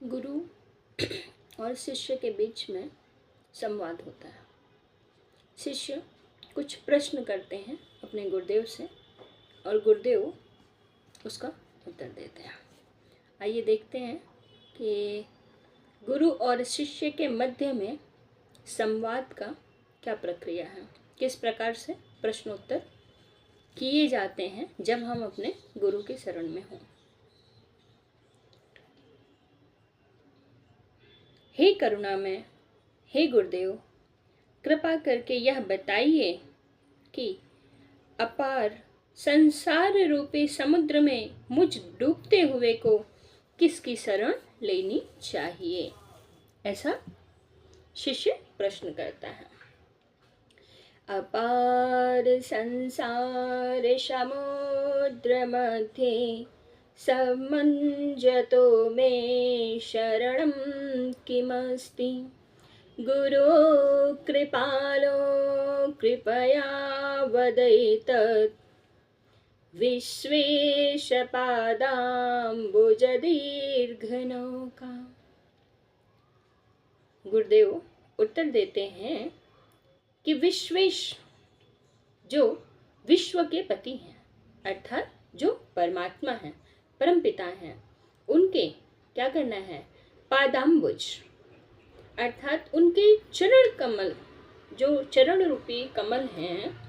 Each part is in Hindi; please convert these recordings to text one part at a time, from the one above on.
गुरु और शिष्य के बीच में संवाद होता है। शिष्य कुछ प्रश्न करते हैं अपने गुरुदेव से और गुरुदेव उसका उत्तर देते हैं। आइए देखते हैं कि गुरु और शिष्य के मध्य में संवाद का क्या प्रक्रिया है, किस प्रकार से प्रश्नोत्तर किए जाते हैं जब हम अपने गुरु के शरण में हों। हे करुणामय, हे गुरुदेव, कृपा करके यह बताइए कि अपार संसार रूपी समुद्र में मुझ डूबते हुए को किसकी शरण लेनी चाहिए। ऐसा शिष्य प्रश्न करता है। अपार संसार समुद्र मध्य समञ्जतो मे शरणं किमस्ति। गुरो कृपालो कृपया वदैतत् विश्वेशपादाम्बुजदीर्घनौका। गुरुदेव उत्तर देते हैं कि विश्वेश जो विश्व के पति हैं, अर्थात जो परमात्मा हैं, परमपिता हैं, उनके क्या करना है, पादाम्बुज अर्थात उनके चरण कमल, जो चरण रूपी कमल हैं,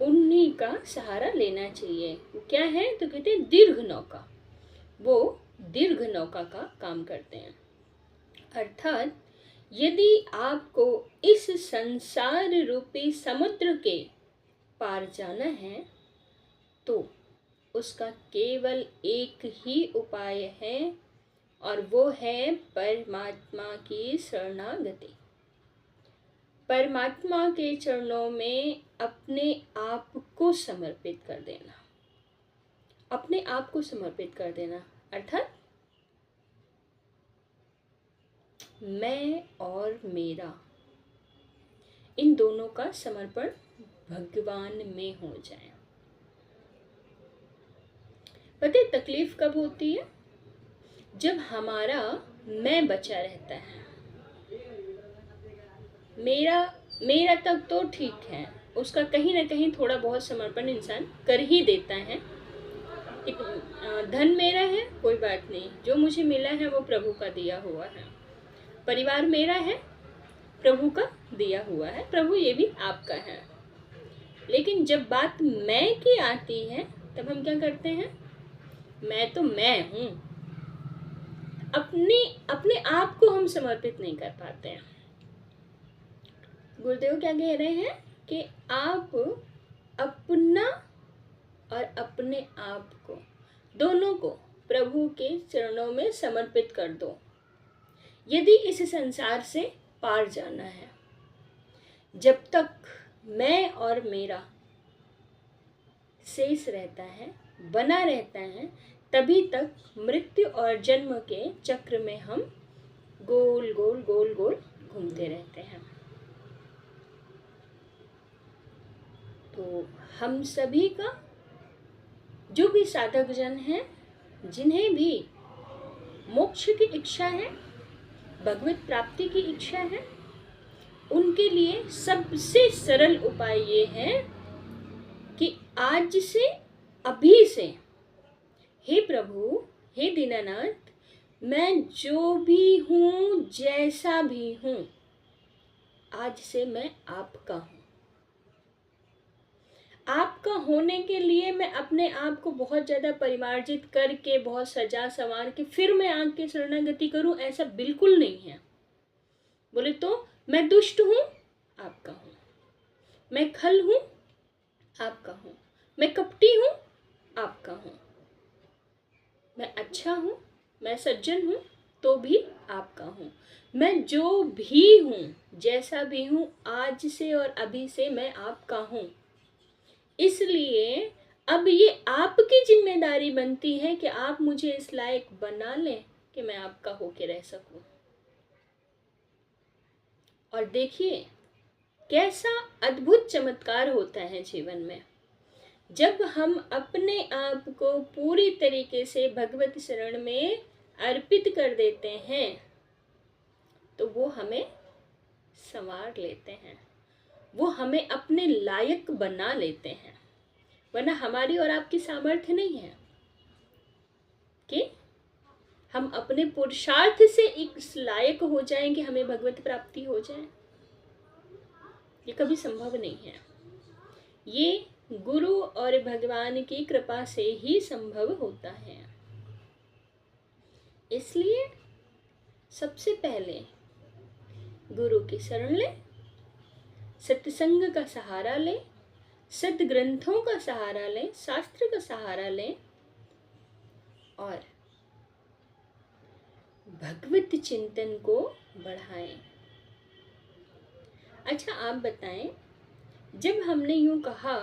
उन्हीं का सहारा लेना चाहिए। वो क्या है तो कहते हैं दीर्घ नौका। वो दीर्घ नौका का काम करते हैं। अर्थात यदि आपको इस संसार रूपी समुद्र के पार जाना है तो उसका केवल एक ही उपाय है और वो है परमात्मा की शरणागति। परमात्मा के चरणों में अपने आप को समर्पित कर देना। अपने आप को समर्पित कर देना अर्थात मैं और मेरा, इन दोनों का समर्पण भगवान में हो जाए। पता तकलीफ कब होती है? जब हमारा मैं बचा रहता है। मेरा तक तो ठीक है, उसका कहीं ना कहीं थोड़ा बहुत समर्पण इंसान कर ही देता है। धन मेरा है, कोई बात नहीं, जो मुझे मिला है वो प्रभु का दिया हुआ है। परिवार मेरा है, प्रभु का दिया हुआ है, प्रभु ये भी आपका है। लेकिन जब बात मैं की आती है तब हम क्या करते हैं? मैं तो मैं हूँ, अपने आप को हम समर्पित नहीं कर पाते हैं। गुरुदेव क्या कह रहे हैं कि आप अपना और अपने आप को, दोनों को प्रभु के चरणों में समर्पित कर दो। यदि इस संसार से पार जाना है, जब तक मैं और मेरा शेष रहता है, बना रहता है, तभी तक मृत्यु और जन्म के चक्र में हम गोल गोल गोल गोल घूमते रहते हैं। तो हम सभी का, जो भी साधक जन हैं, जिन्हें भी मोक्ष की इच्छा है, भगवत प्राप्ति की इच्छा है, उनके लिए सबसे सरल उपाय ये है कि आज से, अभी से, हे प्रभु, हे दीनानाथ, मैं जो भी हूँ, जैसा भी हूँ, आज से मैं आपका हूँ। आपका होने के लिए मैं अपने आप को बहुत ज़्यादा परिमार्जित करके, बहुत सजा संवार के फिर मैं आपके शरणागति करूं, ऐसा बिल्कुल नहीं है। बोले तो मैं दुष्ट हूं, आपका हूं, मैं खल हूं, आपका हूं, मैं कपटी हूं, आपका हूं, मैं अच्छा हूं, मैं सज्जन हूं, तो भी आपका हूं। मैं जो भी हूं, जैसा भी हूं, आज से और अभी से मैं आपका हूं। इसलिए अब ये आपकी जिम्मेदारी बनती है कि आप मुझे इस लायक बना लें कि मैं आपका होके रह सकूं। और देखिए कैसा अद्भुत चमत्कार होता है जीवन में, जब हम अपने आप को पूरी तरीके से भगवत शरण में अर्पित कर देते हैं तो वो हमें संवार लेते हैं, वो हमें अपने लायक बना लेते हैं। वरना हमारी और आपकी सामर्थ्य नहीं है कि हम अपने पुरुषार्थ से इस लायक हो जाएं कि हमें भगवत प्राप्ति हो जाए। ये कभी संभव नहीं है। ये गुरु और भगवान की कृपा से ही संभव होता है। इसलिए सबसे पहले गुरु की शरण ले, सत्संग का सहारा ले, सद्ग्रंथों का सहारा ले, शास्त्र का सहारा ले और भगवत चिंतन को बढ़ाएं। अच्छा, आप बताएं, जब हमने यूं कहा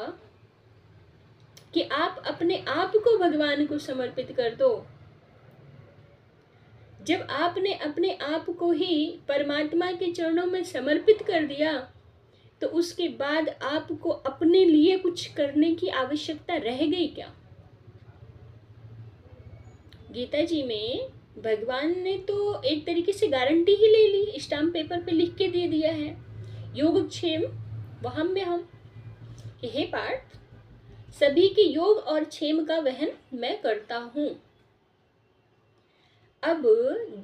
कि आप अपने आप को भगवान को समर्पित कर दो, जब आपने अपने आप को ही परमात्मा के चरणों में समर्पित कर दिया तो उसके बाद आपको अपने लिए कुछ करने की आवश्यकता रह गई क्या? गीता जी में भगवान ने तो एक तरीके से गारंटी ही ले ली, स्टाम्प पेपर पे लिख के दे दिया है, योगक्षेम वहम में हम, कि हे पार्थ, सभी के योग और क्षेम का वहन मैं करता हूं। अब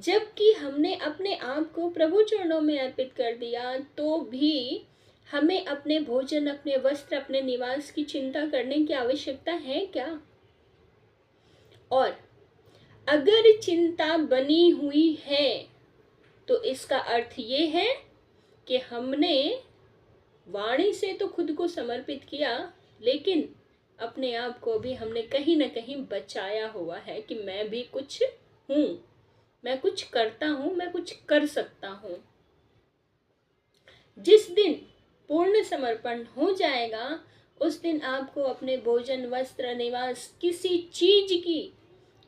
जबकि हमने अपने आप को प्रभु चरणों में अर्पित कर दिया तो भी हमें अपने भोजन, अपने वस्त्र, अपने निवास की चिंता करने की आवश्यकता है क्या? और अगर चिंता बनी हुई है तो इसका अर्थ ये है कि हमने वाणी से तो खुद को समर्पित किया, लेकिन अपने आप को भी हमने कहीं ना कहीं बचाया हुआ है कि मैं भी कुछ हूं, मैं कुछ करता हूं, मैं कुछ कर सकता हूं। जिस दिन पूर्ण समर्पण हो जाएगा उस दिन आपको अपने भोजन, वस्त्र, निवास, किसी चीज की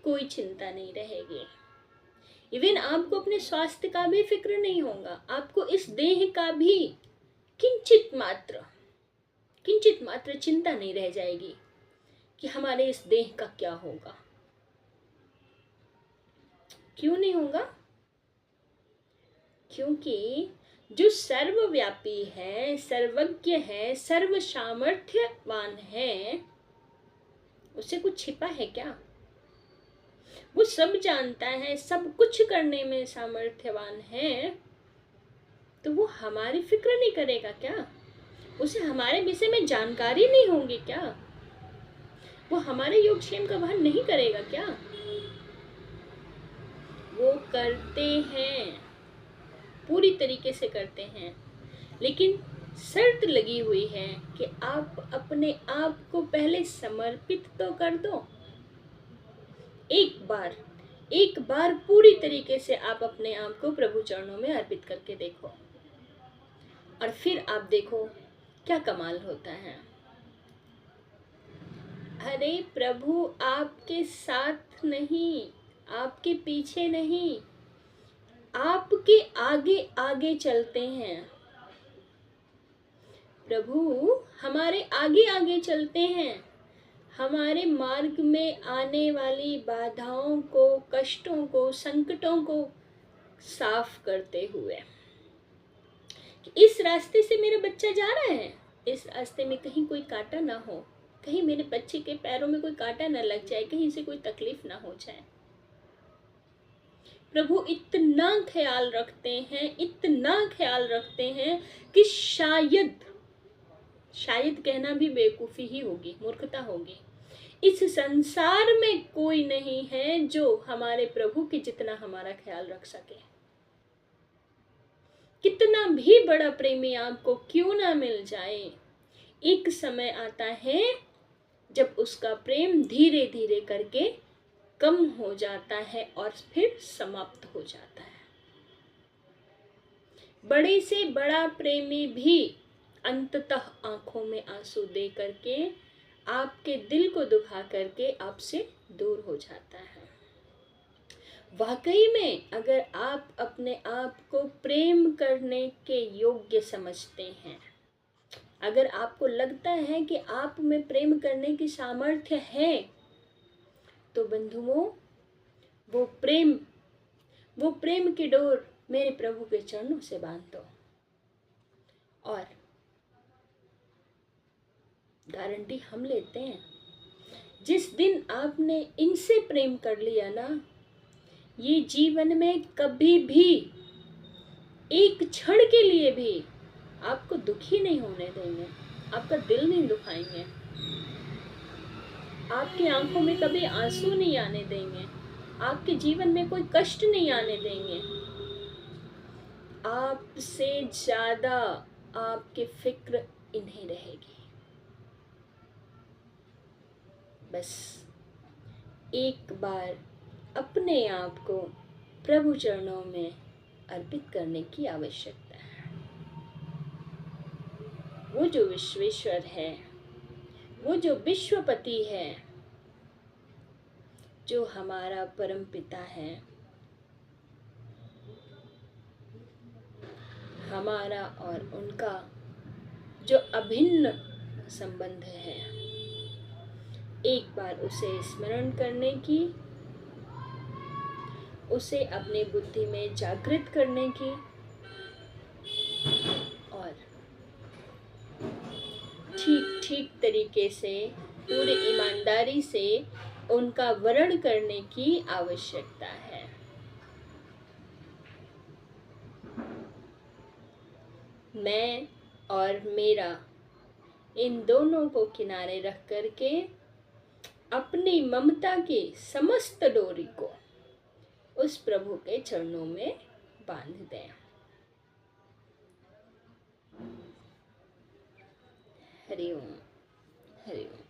कोई चिंता नहीं रहेगी। इवन आपको अपने स्वास्थ्य का भी फिक्र नहीं होगा, आपको इस देह का भी किंचित मात्र चिंता नहीं रह जाएगी कि हमारे इस देह का क्या होगा। क्यों नहीं होगा? क्योंकि जो सर्वव्यापी है, सर्वज्ञ है, सर्व सामर्थ्यवान है, उसे कुछ छिपा है क्या? वो सब जानता है, सब कुछ करने में सामर्थ्यवान है, तो वो हमारी फिक्र नहीं करेगा क्या? उसे हमारे विषय में जानकारी नहीं होगी क्या? वो हमारे योगक्षेम का वहन नहीं करेगा क्या? वो करते हैं, पूरी तरीके से करते हैं, लेकिन शर्त लगी हुई है कि आप अपने आप को पहले समर्पित तो कर दो। एक बार पूरी तरीके से आप अपने आप को प्रभु चरणों में अर्पित करके देखो और फिर आप देखो क्या कमाल होता है। अरे प्रभु आपके साथ नहीं, आपके पीछे नहीं, आपके आगे आगे चलते हैं। प्रभु हमारे आगे आगे चलते हैं, हमारे मार्ग में आने वाली बाधाओं को, कष्टों को, संकटों को साफ करते हुए। इस रास्ते से मेरा बच्चा जा रहा है, इस रास्ते में कहीं कोई कांटा ना हो, कहीं मेरे बच्चे के पैरों में कोई कांटा ना लग जाए, कहीं से कोई तकलीफ ना हो जाए। प्रभु इतना ख्याल रखते हैं, इतना ख्याल रखते हैं कि शायद कहना भी बेवकूफ़ी ही होगी, मूर्खता होगी। इस संसार में कोई नहीं है जो हमारे प्रभु के जितना हमारा ख्याल रख सके। कितना भी बड़ा प्रेमी आपको क्यों ना मिल जाए, एक समय आता है जब उसका प्रेम धीरे धीरे करके कम हो जाता है और फिर समाप्त हो जाता है। बड़े से बड़ा प्रेमी भी अंततः आंखों में आंसू दे करके, आपके दिल को दुखा करके आपसे दूर हो जाता है। वाकई में अगर आप अपने आप को प्रेम करने के योग्य समझते हैं, अगर आपको लगता है कि आप में प्रेम करने की सामर्थ्य है, तो बंधुओं वो प्रेम वो प्रेम की डोर मेरे प्रभु के चरणों से बांध दो। और गारंटी हम लेते हैं, जिस दिन आपने इनसे प्रेम कर लिया ना, ये जीवन में कभी भी एक क्षण के लिए भी आपको दुखी नहीं होने देंगे, आपका दिल नहीं दुखाएंगे, आपकी आंखों में कभी आंसू नहीं आने देंगे, आपके जीवन में कोई कष्ट नहीं आने देंगे। आपसे ज्यादा आपकी फिक्र इन्हें रहेगी। बस एक बार अपने आप को प्रभु चरणों में अर्पित करने की आवश्यकता है। वो जो विश्वेश्वर है, वो जो विश्वपति है, जो हमारा परम पिता है, हमारा और उनका जो अभिन्न संबंध है, एक बार उसे स्मरण करने की, उसे अपनी बुद्धि में जागृत करने की और ठीक ठीक तरीके से, पूरी ईमानदारी से उनका वर्ण करने की आवश्यकता है। मैं और मेरा, इन दोनों को किनारे रख करके अपनी ममता की समस्त डोरी को उस प्रभु के चरणों में बांध दें। हरि ओम, हरि ओम।